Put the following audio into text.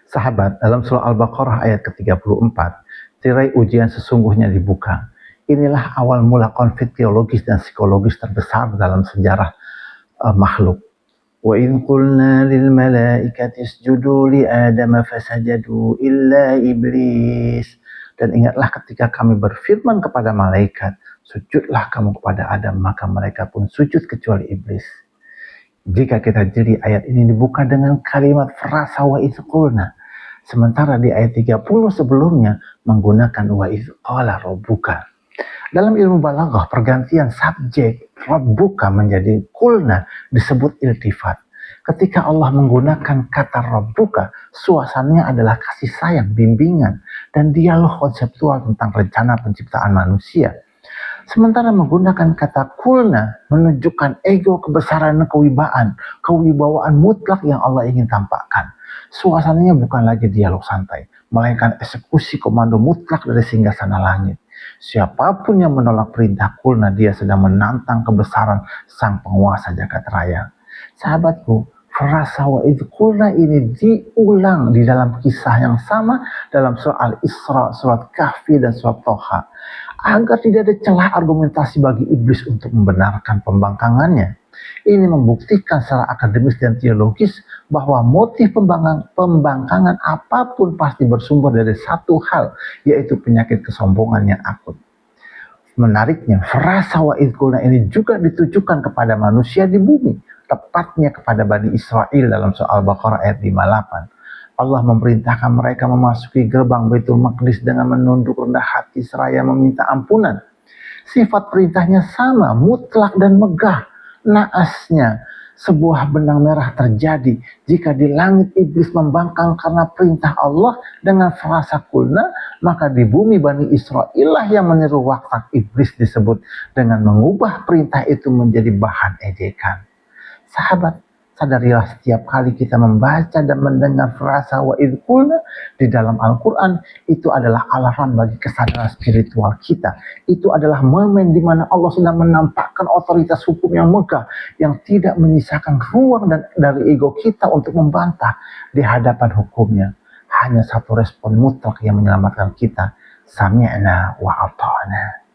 Sahabat, dalam surah Al-Baqarah ayat ke-34, tirai ujian sesungguhnya dibuka. Inilah awal mula konflik teologis dan psikologis terbesar dalam sejarah makhluk. Wa in qulna lil malaikati isjudu li Adam fasajadu illa iblis. Dan ingatlah ketika kami berfirman kepada malaikat, sujudlah kamu kepada Adam, maka mereka pun sujud kecuali iblis. Jika kita jeli, ayat ini dibuka dengan kalimat frasa wa idh qulna. Sementara di ayat 30 sebelumnya menggunakan wa idh qala rabbuka. Dalam ilmu balaghah, pergantian subjek rabbuka menjadi qulna disebut iltifat. Ketika Allah menggunakan kata rabbuka, suasananya adalah kasih sayang, bimbingan, dan dialog konseptual tentang rencana penciptaan manusia. Sementara menggunakan kata kulna menunjukkan ego, kebesaran, dan kewibawaan mutlak yang Allah ingin tampakkan. Suasananya bukan lagi dialog santai, melainkan eksekusi komando mutlak dari singgasana langit. Siapapun yang menolak perintah kulna, dia sedang menantang kebesaran sang penguasa jagat raya. Sahabatku, frasa wa idh qulna ini diulang di dalam kisah yang sama dalam surah Al-Isra, surat Kahfi, dan surat Toha, agar tidak ada celah argumentasi bagi iblis untuk membenarkan pembangkangannya. Ini membuktikan secara akademis dan teologis bahwa motif pembangkangan apapun pasti bersumber dari satu hal, yaitu penyakit kesombongan yang akut. Menariknya, frasa wa idh qulna ini juga ditujukan kepada manusia di bumi, tepatnya kepada Bani Israel dalam surah Al-Baqarah ayat 58. Allah memerintahkan mereka memasuki gerbang Baitul Maqdis dengan menunduk rendah hati seraya meminta ampunan. Sifat perintahnya sama, mutlak dan megah. Naasnya, sebuah benang merah terjadi jika di langit iblis membangkang karena perintah Allah dengan frasa kulna, maka di bumi Bani Israel lah yang meniru watak iblis disebut dengan mengubah perintah itu menjadi bahan ejekan. Sahabat, sadarilah setiap kali kita membaca dan mendengar frasa wa idh qulna di dalam Al-Quran, itu adalah alarm bagi kesadaran spiritual kita. Itu adalah momen di mana Allah sedang menampakkan otoritas hukum yang megah, yang tidak menyisakan ruang dari ego kita untuk membantah di hadapan hukumnya. Hanya satu respon mutlak yang menyelamatkan kita, sami'na wa ata'na.